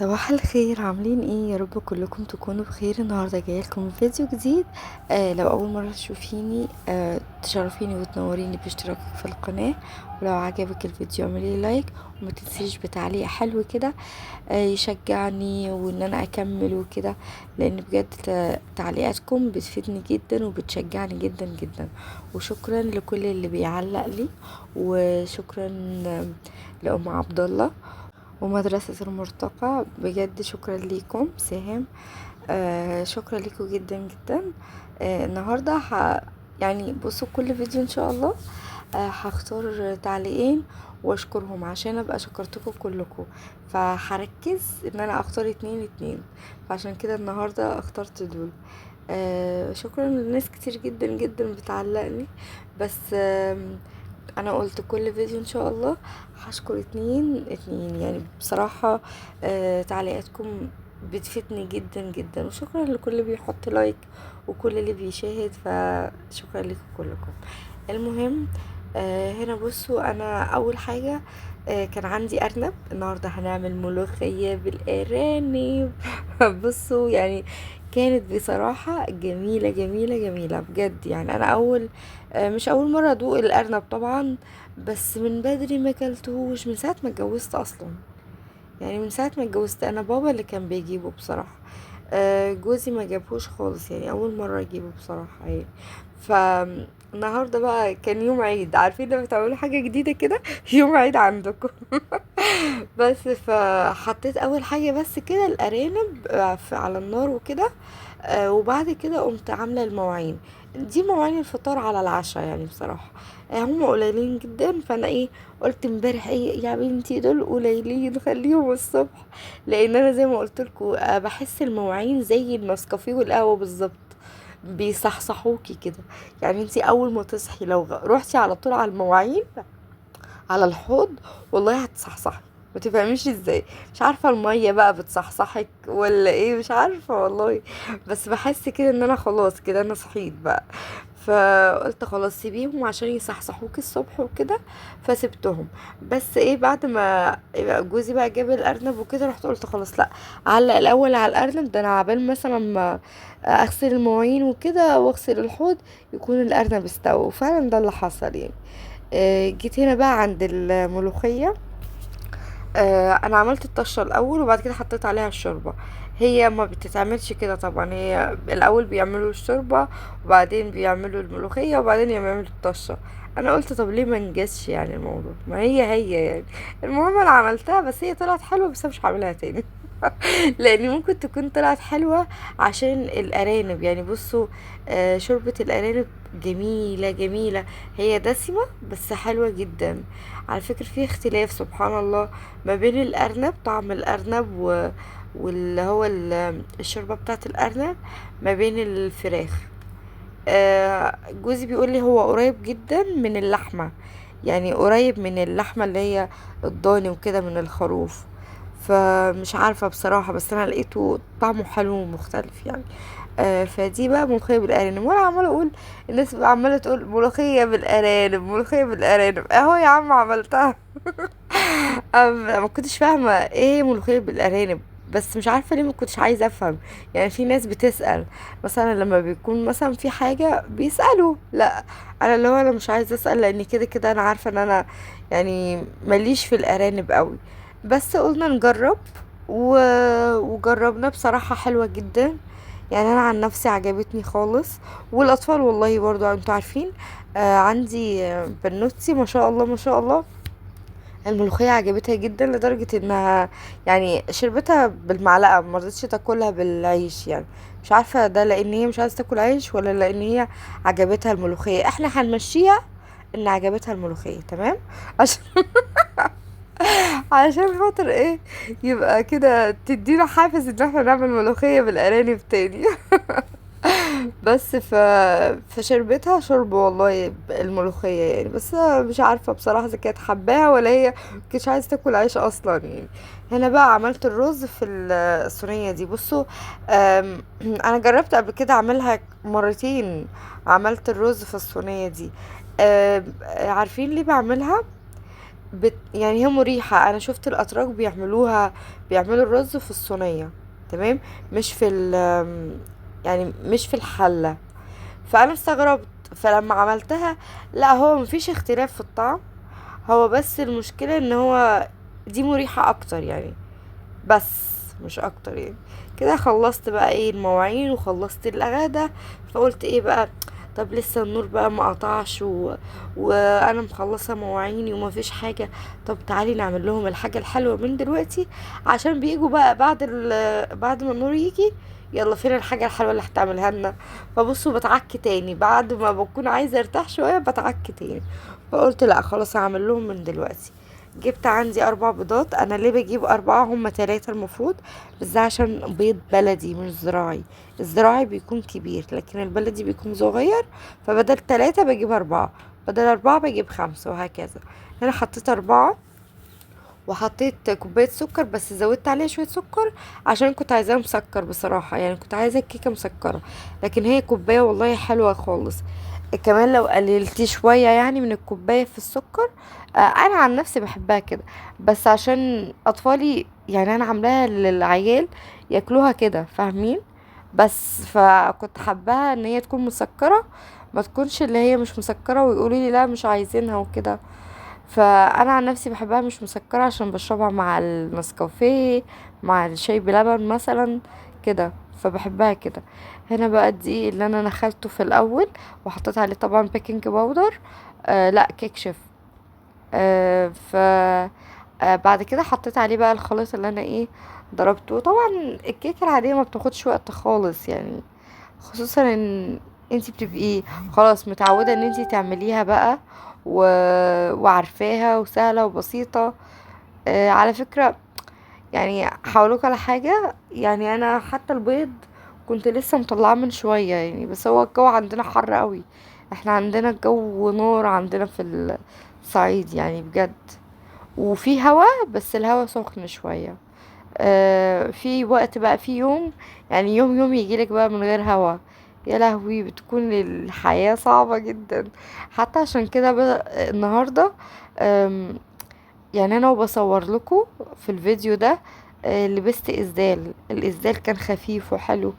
صباح الخير، عاملين ايه؟ يا رب كلكم تكونوا بخير. النهارده جايه لكم فيديو جديد. لو اول مره تشوفيني تشرفيني وتنوريني باشتراكك في القناه. ولو عجبك الفيديو اعملي لايك وما تنسيش بتعليق حلو كده يشجعني وان انا اكمل وكده، لان بجد تعليقاتكم بتفيدني جدا وبتشجعني جدا جدا. وشكرا لكل اللي بيعلق لي، وشكرا لأم عبد الله ومدرسة المرتقى. بجد شكرا ليكم سهام. شكرا ليكم جدا جدا. النهاردة يعني بصوا كل فيديو ان شاء الله هختار تعليقين واشكرهم عشان ابقى شكرتكم كلكم، فهركز ان انا اختار اتنين اتنين. فعشان كده النهاردة اخترت دول. شكرا لناس كتير جدا جدا بتعلقني، بس انا قلت كل فيديو ان شاء الله هشكر اتنين اتنين. يعني بصراحة تعليقاتكم بتفيدني جدا جدا، وشكرا لكل اللي بيحط لايك وكل اللي بيشاهد، فشكرا لكم كلكم. المهم هنا بصوا، انا اول حاجة كان عندي ارنب. النهارده هنعمل ملوخية بالارانب. بصوا يعني كانت بصراحة جميلة جميلة جميلة بجد. يعني انا مش اول مرة ادوق الارنب طبعا، بس من بدري ما اكلتهوش من ساعة ما اتجوزت اصلا. يعني من ساعة ما اتجوزت انا بابا اللي كان بيجيبه بصراحة. جوزي ما جابهوش خالص، يعني اول مرة اجيبه بصراحة يعني. فالنهارده بقى كان يوم عيد، عارفين لما بتعملوا حاجة جديدة كده يوم عيد عندكم. بس فحطيت اول حاجة بس كده الارانب على النار وكده. وبعد كده قمت عاملة المواعين. دي مواعين الفطار على العشاء يعني بصراحة. هم قليلين جدا، فانا ايه قلت امبارح ايه يا بنتي دول قليلين خليهم الصبح. لان انا زي ما قلت لكم بحس المواعين زي النسكافيه والقهوة بالظبط، بيصحصحوكي كده. يعني انتي اول ما تصحي لو روحتي على طول على المواعين على الحوض، والله هتصحصحي. ما تفهميش ازاي، مش عارفه الميه بقى بتصحصحك ولا ايه، مش عارفه والله. بس بحس كده ان انا خلاص كده انا صحيت بقى. فقلت خلاص سيبيهم عشان يصحصحوك الصبح وكده، فسبتهم. بس ايه بعد ما جوزي بقى جاب الارنب وكده، رحت قلت خلاص لا، علق الاول على الارنب ده. انا عبال مثلا ما اغسل المواعين وكده واغسل الحوض يكون الارنب استوى، وفعلا ده اللي حصل يعني. جيت هنا بقى عند الملوخية. انا عملت الطشة الاول وبعد كده حطيت عليها الشوربة. هي ما بتتعملش كده طبعا، هي الاول بيعملوا الشوربة وبعدين بيعملوا الملوخية وبعدين يعملوا الطشة. انا قلت طب ليه ما نجزش يعني الموضوع، ما هي يعني. المهم انا عملتها، بس هي طلعت حلوة، بس أنا مش هعملها تاني. لان ممكن تكون طلعت حلوة عشان الارانب. يعني بصوا شوربة الارانب جميلة جميلة. هي دسمة بس حلوة جدا. على فكرة في اختلاف سبحان الله ما بين الارنب، طعم الارنب واللي هو الشوربة بتاعت الارنب ما بين الفراخ. جوزي بيقول لي هو قريب جدا من اللحمة، يعني قريب من اللحمة اللي هي الضاني وكده من الخروف. فمش عارفة بصراحة، بس انا لقيته طعمه حلو ومختلف يعني. فدي بقى ملوخية بالارانب، وانا عمالة اقول الناس بقى عمالة تقول ملوخية بالارانب ملوخية بالارانب، اهو يا عم عملتها. ما كنتش فاهمة ايه ملوخية بالارانب، بس مش عارفة ليه ما كنتش عايزة افهم. يعني في ناس بتسأل مثلا لما بيكون مثلا في حاجة بيسألوا، لا انا اللي هو انا مش عايزة اسأل، لان كده كده انا عارفة ان انا يعني ماليش في الارانب قوي. بس قلنا نجرب و... وجربنا بصراحة حلوة جدا. يعني انا عن نفسي عجبتني خالص، والاطفال والله برضو انتوا عارفين. عندي بنوتي ما شاء الله ما شاء الله، الملوخية عجبتها جدا لدرجة انها يعني شربتها بالمعلقة، ما رضتش تاكلها بالعيش. يعني مش عارفة ده لان هي مش عايزة تاكل عيش ولا لان هي عجبتها الملوخية. احنا هنمشيها ان عجبتها الملوخية تمام. عشان عشان خاطر ايه، يبقى كده تدينا حافز ان احنا نعمل ملوخية بالارانب تاني. بس فشربتها شرب والله الملوخية يعني. بس أنا مش عارفة بصراحة اذا كانت حباها ولا هي مكانتش عايزة تاكل عيش اصلا يعني. هنا بقى عملت الرز في الصينية دي. بصوا انا جربت قبل كده اعملها مرتين. عملت الرز في الصينية دي. عارفين ليه بعملها؟ يعني هي مريحة. انا شفت الاتراك بيعملوها، بيعملوا الرز في الصينية، تمام، مش في يعني مش في الحلة. فانا استغربت، فلما عملتها لا، هو مفيش اختلاف في الطعم، هو بس المشكلة ان هو دي مريحة اكتر يعني، بس مش اكتر يعني. كده خلصت بقى ايه المواعين وخلصت الغدا، فقلت ايه بقى، طب لسه النور بقى ما قطعش وانا مخلصه مواعيني وما فيش حاجه، طب تعالي نعمل لهم الحاجه الحلوه من دلوقتي، عشان بيجوا بقى بعد ما النور يجي، يلا فين الحاجه الحلوه اللي هتعملها لنا. فبصوا بتعك تاني بعد ما بكون عايزه ارتاح شويه، بتعك تاني. فقلت لا خلاص هعمل لهم من دلوقتي. جبت عندي 4 بيضات. انا ليه بجيب 4؟ هما 3 المفروض، بس ده عشان بيض بلدي مش زراعي. الزراعي بيكون كبير لكن البلدي بيكون صغير، فبدل 3 بجيب 4، بدل 4 بجيب 5، وهكذا. هنا حطيت 4، وحطيت كوباية سكر، بس زودت عليها شوية سكر عشان كنت عايزاها مسكر بصراحة، يعني كنت عايزة الكيكة مسكرة، لكن هي كوباية والله حلوة خالص. كمان لو قللتي شوية يعني من الكوباية في السكر، انا عن نفسي بحبها كده، بس عشان اطفالي يعني انا عاملاها للعيال ياكلوها كده، فاهمين؟ بس فكنت حباها ان هي تكون مسكرة، ما تكونش اللي هي مش مسكرة ويقولوا لي لا مش عايزينها وكده. فانا عن نفسي بحبها مش مسكرة عشان بشربها مع النسكافيه، مع الشاي بلبن مثلا كده، فبحبها كده. هنا بقى الدقيق اللي انا نخلته في الاول، وحطيت عليه طبعا بيكنج باودر، لا كيك شيف. ف بعد كده حطيت عليه بقى الخليط اللي انا ايه ضربته. طبعا الكيكه العاديه ما بتاخدش وقت خالص يعني، خصوصا ان انتي بتبقي خلاص متعودة ان انتي تعمليها بقى و... وعارفاها وسهلة وبسيطة. على فكرة يعني هقولك على حاجة، يعني انا حتى البيض كنت لسه مطلعاه من شوية يعني، بس هو الجو عندنا حر قوي، احنا عندنا الجو نار عندنا في الصعيد يعني بجد، وفي هوا بس الهوا سخن شوية. في وقت بقى في يوم، يعني يوم يجيلك بقى من غير هوا، يا لهوي بتكون الحياة صعبة جدا. حتى عشان كده النهاردة، آم، يعني انا وبصور لكم في الفيديو ده، لبست اسدال، الاسدال كان خفيف وحلو.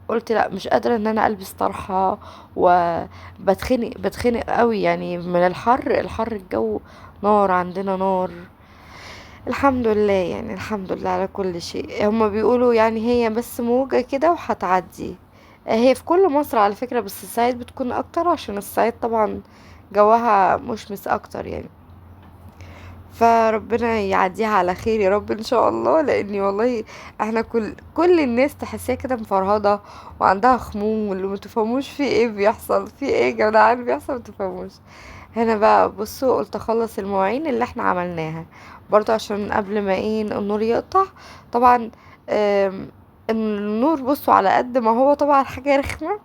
قلت لا مش قادرة ان انا البس طرحة، بتخنق قوي يعني من الحر الجو نار عندنا نار. الحمد لله يعني، الحمد لله على كل شيء. هما بيقولوا يعني هي بس موجة كده وهتعدي. هي في كل مصر على فكرة، بس الصعيد بتكون اكتر عشان الصعيد طبعا جواها مشمس اكتر يعني. فربنا يعديها على خير يا رب ان شاء الله، لاني والله احنا كل الناس تحسيها كده مفرهده وعندها خمول، واللي متفهموش في ايه بيحصل، في ايه يا جدعان بيحصل متفهموش. هنا بقى بصوا قلت اخلص المواعين اللي احنا عملناها برضو عشان قبل ما ايه النور يقطع. طبعا النور بصوا على قد ما هو طبعا حاجة رخمة،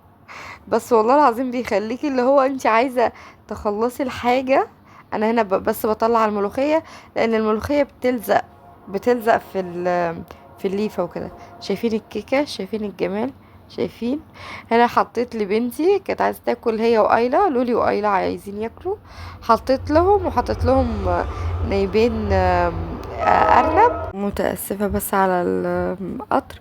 بس والله العظيم بيخليكي اللي هو انت عايزة تخلصي الحاجة. انا هنا بس بطلع الملوخية، لان الملوخية بتلزق في الليفة وكده. شايفين الكيكة؟ شايفين الجمال؟ شايفين؟ هنا حطيت لبنتي كانت عايزة تاكل، هي وآيلا، لولي وآيلا عايزين ياكلوا، حطيت لهم وحطيت لهم نايبين أرنب. متأسفة بس على القطر.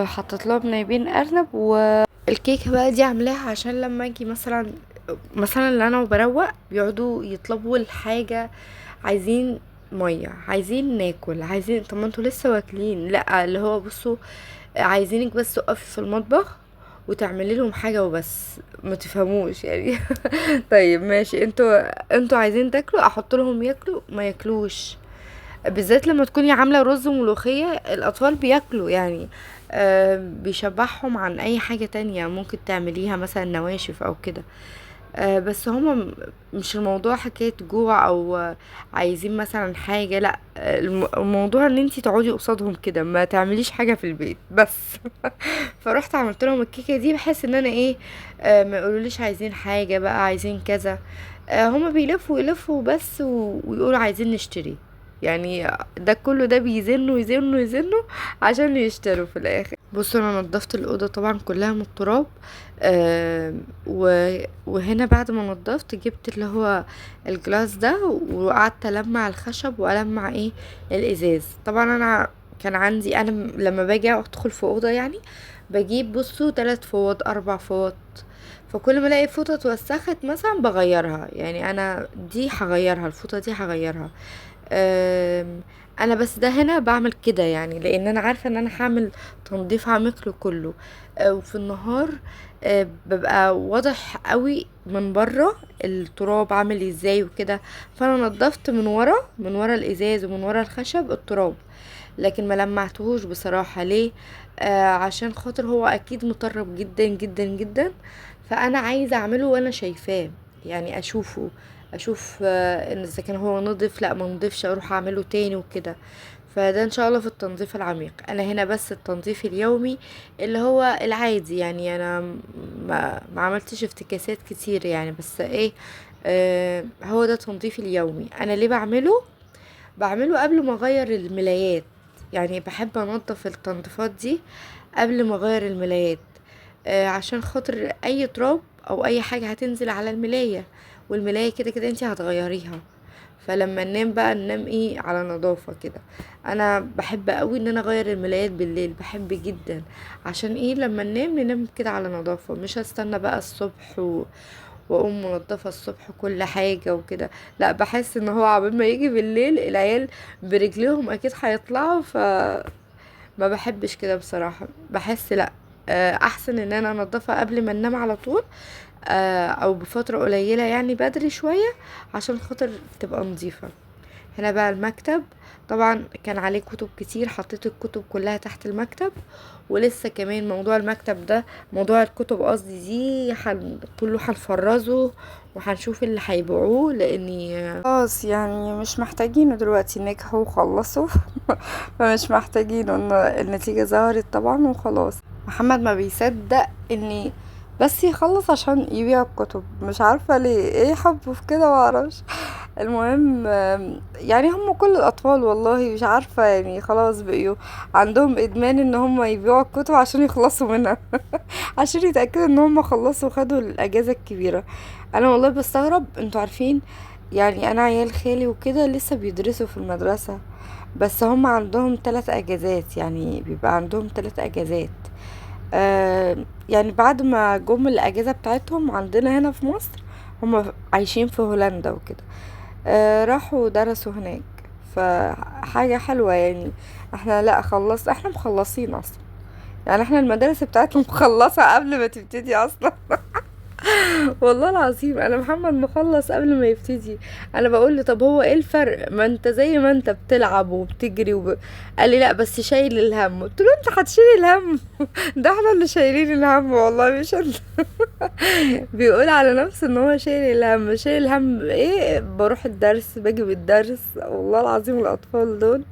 حطيت لهم نايبين أرنب. والكيكة بقى دي عاملاها عشان لما اجي مثلا اللي انا وبروق بيقعدوا يطلبوا الحاجة، عايزين مية، عايزين ناكل، عايزين، طب ما انتوا لسه واكلين، لا اللي هو بصوا عايزينك بس تقفي في المطبخ وتعملي لهم حاجة وبس، ما تفهموش يعني. طيب ماشي، انتوا عايزين تاكلوا احط لهم ياكلوا ما ياكلوش، بالذات لما تكوني عاملة رز وملوخية الأطفال بياكلوا يعني، بيشبعهم عن أي حاجة تانية ممكن تعمليها مثلا نواشف أو كده. بس هما مش الموضوع حكاية جوع أو عايزين مثلا حاجة، لأ، الموضوع ان انتي تقعدي قصادهم كده ما تعمليش حاجة في البيت بس. فرحت عملت لهم الكيكة دي بحيث ان انا ايه، ما يقولوليش عايزين حاجة بقى، عايزين كذا. هما بيلفوا يلفوا بس ويقولوا عايزين نشتري، يعني ده كله ده بيزنوا يزنوا يزنوا عشان يشتروا في الاخر. بصوا انا نضفت الاوضه طبعا كلها من التراب. وهنا بعد ما نضفت جبت اللي هو الجلاس ده، وقعدت المع الخشب والمع ايه الازاز. طبعا انا كان عندي انا لما باجي ادخل في اوضه يعني بجيب بصوا 3 فوط 4 فوط. فكل ما الاقي فوطه اتوسخت مثلا بغيرها، يعني انا دي هغيرها، الفوطه دي هغيرها. آم، انا بس ده هنا بعمل كده يعني لان انا عارفه ان انا هعمل تنظيف عميق له كله. وفي النهار ببقى واضح قوي من بره التراب عامل ازاي وكده. فانا نظفت من ورا الازاز ومن ورا الخشب التراب، لكن ما لمعتهوش بصراحه. ليه؟ عشان خاطر هو اكيد مطرب جدا جدا جدا، فانا عايزه اعمله وانا شايفاه، يعني اشوف ان اذا كان هو نضيف لا ما نضيفش اروح اعمله تاني وكده. فده ان شاء الله في التنظيف العميق. انا هنا بس التنظيف اليومي اللي هو العادي، يعني انا ما عملتش افتكاسات كتير يعني، بس ايه هو ده التنظيف اليومي. انا ليه بعمله قبل ما اغير الملايات، يعني بحب انضف التنظيفات دي قبل ما اغير الملايات. عشان خاطر اي تراب او اي حاجة هتنزل على الملاية، والملاية كده كده انتي هتغيريها. فلما ننام بقى ننام ايه على نظافة كده. انا بحب قوي ان انا اغير الملايات بالليل، بحب جدا. عشان ايه؟ لما ننام كده على نظافة، مش هستنى بقى الصبح واقوم منضفه الصبح كل حاجه وكده. لا، بحس ان هو عبال ما يجي بالليل العيال برجليهم اكيد هيطلعوا، ما بحبش كده بصراحه. بحس لا، احسن ان انا انضفها قبل ما ننام على طول، او بفتره قليله يعني بدري شويه عشان خاطر تبقى نظيفه. هنا بقى المكتب، طبعا كان عليه كتب كتير، حطيت الكتب كلها تحت المكتب. ولسه كمان موضوع المكتب ده، موضوع الكتب قصدي دي كله هنفرزه وهنشوف اللي هيبيعوه، لاني خلاص يعني مش محتاجينه دلوقتي، نجحوا وخلصوا. فمش محتاجينه، ان النتيجة ظهرت طبعا وخلاص. محمد ما بيصدق اني بس يخلص عشان يبيع الكتب، مش عارفة ليه، ايه حبه في كده معرفش. المهم يعني هم كل الاطفال والله مش عارفة، يعني خلاص بقيوا عندهم ادمان ان هم يبيعوا الكتب عشان يخلصوا منها. عشان يتأكدوا ان هم خلصوا وخدوا الاجازة الكبيرة. انا والله بستغرب، انتوا عارفين يعني انا عيال خالي وكده لسه بيدرسوا في المدرسة، بس هم عندهم 3 اجازات، يعني بيبقى عندهم 3 اجازات. آه يعني بعد ما جم الاجازة بتاعتهم عندنا هنا في مصر، هم عايشين في هولندا وكده، راحوا درسوا هناك. فحاجة حلوة يعني. احنا لا خلص، احنا مخلصين اصلا، يعني احنا المدارس بتاعتنا مخلصة قبل ما تبتدي اصلا. والله العظيم انا محمد مخلص قبل ما يبتدي. انا بقول له طب هو ايه الفرق، ما انت زي ما انت بتلعب وبتجري قال لي لا بس شايل الهم. قلت له انت هتشيل الهم؟ ده احنا اللي شايلين الهم والله مش انت. بيقول على نفسه ان هو شايل الهم. شايل الهم ايه؟ بروح الدرس باجي بالدرس، والله العظيم الاطفال دول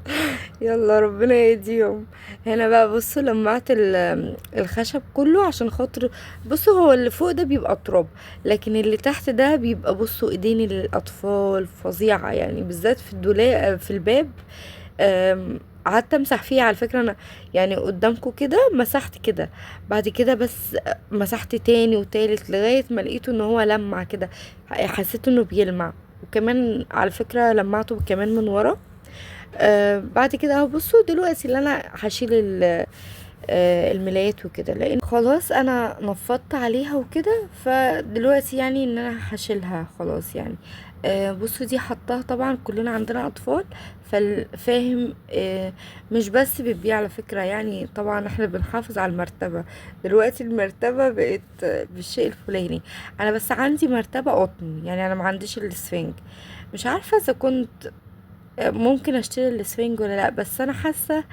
يلا ربنا يهديهم. هنا بقى بصوا لمعت الخشب كله عشان خاطر، بصوا هو اللي فوق ده بيبقى تراب، لكن اللي تحت ده بيبقى بصوا ايدين الاطفال فظيعة يعني، بالذات في الدولاب في الباب. قعدت امسح فيه على فكرة انا، يعني قدامكم كده مسحت كده، بعد كده بس مسحت تاني وتالت لغاية ما لقيته ان هو لمع كده، حسيت انه بيلمع. وكمان على فكرة لمعته كمان من ورا. بعد كده اهو بصوا دلوقتي اللي انا هشيل الملايات وكده، لان خلاص انا نفضت عليها وكده، فدلوقتي يعني ان انا هشيلها خلاص يعني. بصوا دي حطاها، طبعا كلنا عندنا اطفال فاهم. مش بس بتبيع على فكرة، يعني طبعا احنا بنحافظ على المرتبة. دلوقتي المرتبة بقت بالشيء الفلاني. انا بس عندي مرتبة قطن، يعني انا ما عنديش الاسفنج. مش عارفة اذا كنت ممكن اشتري الاسفنج ولا لا، بس انا حاسه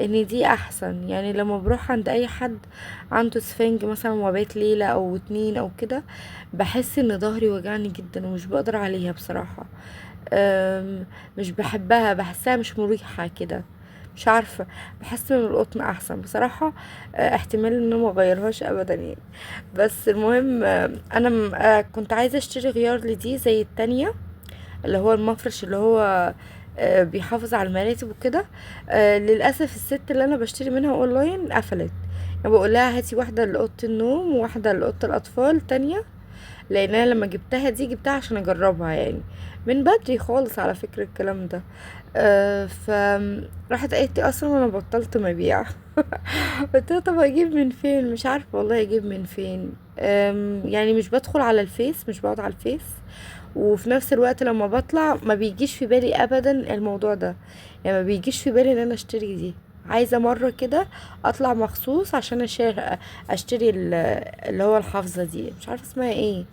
ان دي احسن. يعني لما بروح عند اي حد عنده سفنج مثلا وبات ليله او 2 او كده، بحس ان ظهري وجعني جدا ومش بقدر عليها بصراحه. مش بحبها، بحسها مش مريحه كده. مش عارفه، بحس ان القطن احسن بصراحه. احتمال ان أنا ما اغيرهاش ابدا يعني. بس المهم انا كنت عايزه اشتري غيار لدي زي التانية، اللي هو المفرش اللي هو بيحافظ على المراتب وكده. للاسف الست اللي انا بشتري منها اونلاين قفلت، انا بقول لها هاتي واحده لاوضه النوم وواحده لاوضه الاطفال تانية، لان انا لما جبتها دي جبتها عشان اجربها يعني، من بدري خالص على فكرة الكلام ده. ف راحت قالت لي اصلا انا بطلت مبيع. قلت لها طب اجيب من فين؟ مش عارفه والله اجيب من فين. يعني مش بدخل على الفيس، مش بقعد على الفيس، وفي نفس الوقت لما بطلع ما بيجيش في بالي ابدا الموضوع ده، يعني ما بيجيش في بالي ان انا اشتري دي. عايزه مره كده اطلع مخصوص عشان اشتري اللي هو الحافظه دي، مش عارفه اسمها ايه.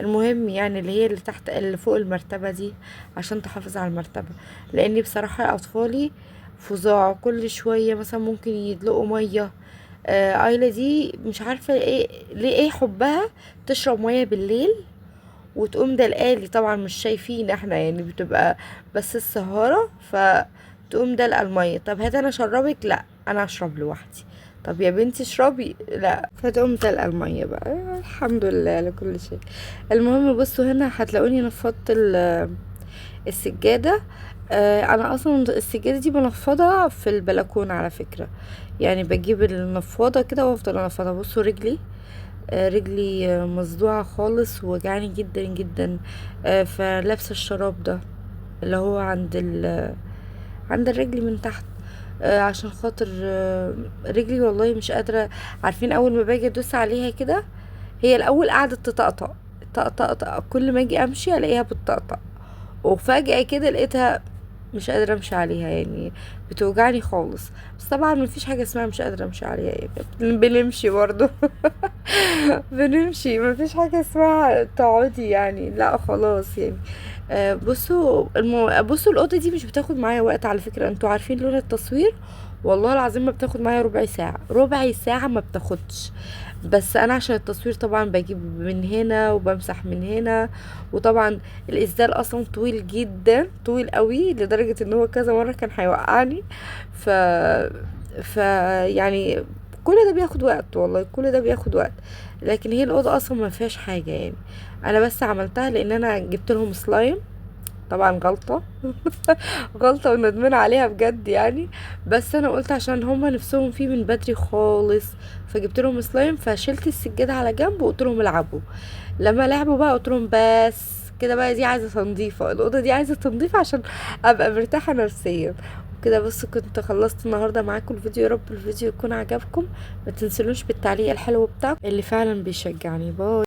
المهم يعني اللي هي اللي تحت اللي فوق المرتبه دي، عشان تحافظ على المرتبه. لاني بصراحه اطفالي فظاع، كل شويه مثلا ممكن يدلقوا ميه. ايلا دي مش عارفه ايه ليه، ايه حبها تشرب ميه بالليل وتقوم دلقالي، طبعا مش شايفين احنا يعني، بتبقى بس السهارة، فتقوم دلقة المية. طب هات انا اشربك، لا انا اشرب لوحدي. طب يا بنتي اشربي، لا فتقوم دلقة المية بقى. الحمد لله على كل شيء. المهم بصوا هنا هتلاقوني نفضت السجادة. انا اصلا السجادة دي بنفضها في البلكونة على فكرة، يعني بجيب النفاضة كده وافضل انفضها. بصوا رجلي، رجلي مصدوعة خالص، وجعاني جدا جدا. فلابسة الشراب ده اللي هو عند الرجل من تحت، عشان خاطر رجلي والله مش قادرة. عارفين اول ما باجي ادوس عليها كده، هي الاول قعدت تطقطق طق، كل ما اجي امشي الاقيها بتطقطق، وفجأة كده لقيتها مش قادرة امشي عليها، يعني بتوجعني خالص. بس طبعا مفيش حاجة اسمها مش قادرة امشي عليها، يعني بنمشي برضو. بنمشي، مفيش حاجة اسمها تقعدي يعني، لا خلاص يعني. بصوا الأوضة دي مش بتاخد معايا وقت على فكرة، انتوا عارفين لون التصوير، والله العظيم ما بتاخد معايا ربع ساعة، ربع ساعة ما بتاخدش. بس انا عشان التصوير طبعا بجيب من هنا وبمسح من هنا، وطبعا الاسدال اصلا طويل جدا، طويل قوي لدرجة ان هو كذا مرة كان هيوقعني. ف ف يعني كل ده بياخد وقت، والله كل ده بياخد وقت. لكن هي الاوضه اصلا ما فيهاش حاجه يعني، انا بس عملتها لان انا جبت لهم سلايم، طبعا غلطه. غلطه وندمان عليها بجد يعني. بس انا قلت عشان هما نفسهم فيه من بدري خالص، فجبت لهم سلايم، فشلت السجاده على جنب وقلت لهم العبوا. لما لعبوا بقى قلت لهم بس كده بقى، دي عايزه تنظيفه، الاوضه دي عايزه تنظيف عشان ابقى مرتاحه نفسيا كده. بس كنت خلصت النهارده معاكم الفيديو، يا رب الفيديو يكون عجبكم. ما تنسلوش بالتعليق الحلو بتاعكم اللي فعلا بيشجعني. باي.